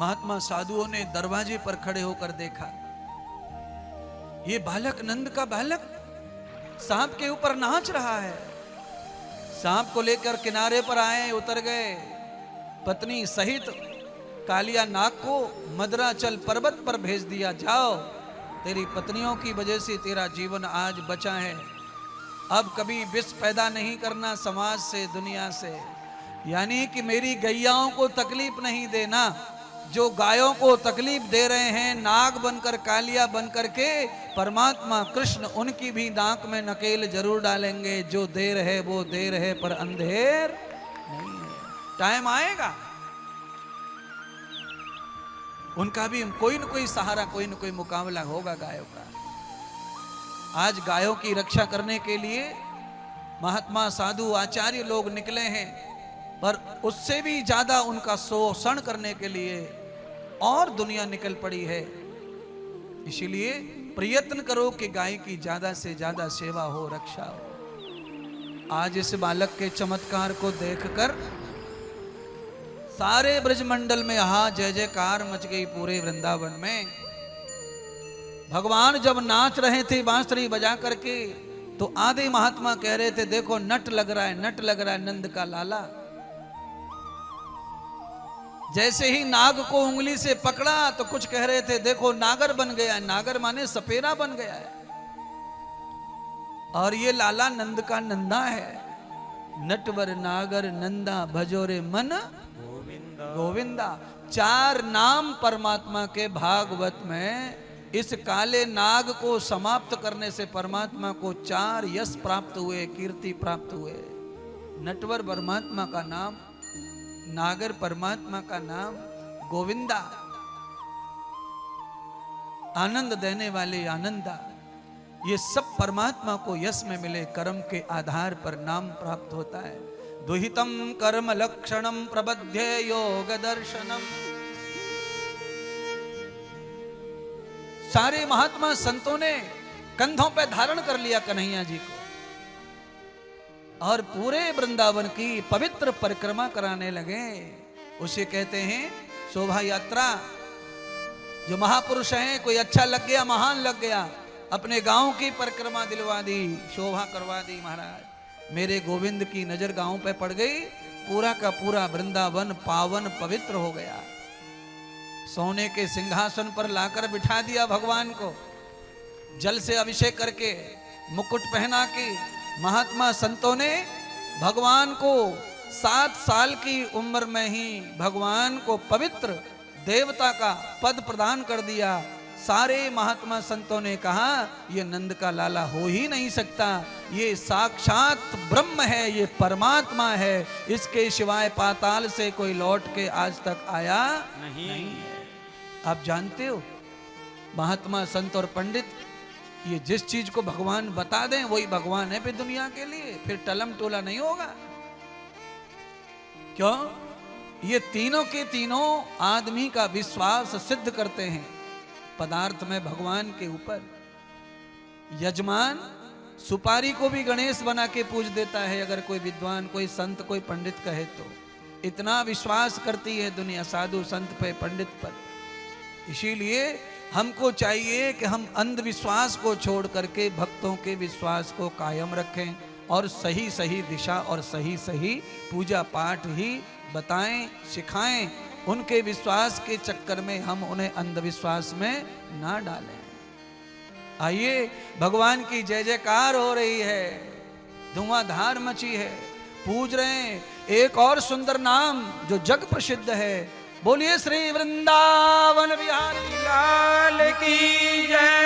महात्मा साधुओं ने दरवाजे पर खड़े होकर देखा, ये बालक, नंद का बालक सांप के ऊपर नाच रहा है। सांप को लेकर किनारे पर आए, उतर गए, पत्नी सहित कालिया नाग को मदराचल पर्वत पर भेज दिया, जाओ, तेरी पत्नियों की वजह से तेरा जीवन आज बचा है, अब कभी विष पैदा नहीं करना समाज से, दुनिया से, यानी कि मेरी गैयाओं को तकलीफ नहीं देना। जो गायों को तकलीफ दे रहे हैं नाग बनकर, कालिया बनकर के, परमात्मा कृष्ण उनकी भी नाक में नकेल जरूर डालेंगे। जो देर है वो देर है, पर अंधेर नहीं है, टाइम आएगा, उनका भी कोई न कोई सहारा, कोई न कोई मुकाबला होगा गायों का। आज गायों की रक्षा करने के लिए महात्मा साधु आचार्य लोग निकले हैं, पर उससे भी ज्यादा उनका शोषण करने के लिए और दुनिया निकल पड़ी है। इसीलिए प्रयत्न करो कि गाय की ज्यादा से ज्यादा सेवा हो, रक्षा हो। आज इस बालक के चमत्कार को देखकर सारे ब्रजमंडल में जय जयकार मच गई, पूरे वृंदावन में। भगवान जब नाच रहे थे बांसुरी बजा करके, तो आधे महात्मा कह रहे थे देखो नट लग रहा है, नट लग रहा है नंद का लाला। जैसे ही नाग को उंगली से पकड़ा तो कुछ कह रहे थे देखो नागर बन गया है, नागर माने सपेरा बन गया है, और ये लाला नंद का नंदा है। नटवर नागर नंदा भजोरे मन गोविंदा। चार नाम परमात्मा के भागवत में इस काले नाग को समाप्त करने से परमात्मा को चार यश प्राप्त हुए, कीर्ति प्राप्त हुए। नटवर परमात्मा का नाम, नागर परमात्मा का नाम, गोविंदा आनंद देने वाले आनंदा, ये सब परमात्मा को यश में मिले, कर्म के आधार पर नाम प्राप्त होता है। दुहितम कर्म लक्षणम प्रबध्ये योग दर्शनम। सारे महात्मा संतों ने कंधों पे धारण कर लिया कन्हैया जी को, और पूरे वृंदावन की पवित्र परिक्रमा कराने लगे। उसे कहते हैं शोभा यात्रा। जो महापुरुष हैं, कोई अच्छा लग गया, महान लग गया, अपने गांव की परिक्रमा दिलवा दी, शोभा करवा दी। महाराज मेरे गोविंद की नजर गांव पे पड़ गई, पूरा का पूरा वृंदावन पावन पवित्र हो गया। सोने के सिंहासन पर लाकर बिठा दिया भगवान को, जल से अभिषेक करके, मुकुट पहना के महात्मा संतों ने भगवान को 7 साल की उम्र में ही भगवान को पवित्र देवता का पद प्रदान कर दिया। सारे महात्मा संतों ने कहा ये नंद का लाला हो ही नहीं सकता, ये साक्षात ब्रह्म है, ये परमात्मा है, इसके सिवाय पाताल से कोई लौट के आज तक आया नहीं है। आप जानते हो महात्मा संत और पंडित ये जिस चीज को भगवान बता दें वही भगवान है फिर दुनिया के लिए, फिर टलम टोला नहीं होगा। क्यों? ये तीनों के तीनों आदमी का विश्वास सिद्ध करते हैं पदार्थ में भगवान के ऊपर। यजमान सुपारी को भी गणेश बना के पूज देता है, अगर कोई विद्वान, कोई संत, कोई पंडित कहे तो। इतना विश्वास करती है दुनिया साधु संत पे, पंडित पर। इसीलिए हमको चाहिए कि हम अंधविश्वास को छोड़ करके भक्तों के विश्वास को कायम रखें, और सही सही दिशा और सही सही पूजा पाठ ही बताएं, सिखाएं। उनके विश्वास के चक्कर में हम उन्हें अंधविश्वास में ना डालें। आइए, भगवान की जय जयकार हो रही है, धुआंधार मची है, पूज रहे हैं एक और सुंदर नाम जो जग प्रसिद्ध है। बोलिए श्री वृंदावन बिहारी लाल की जय।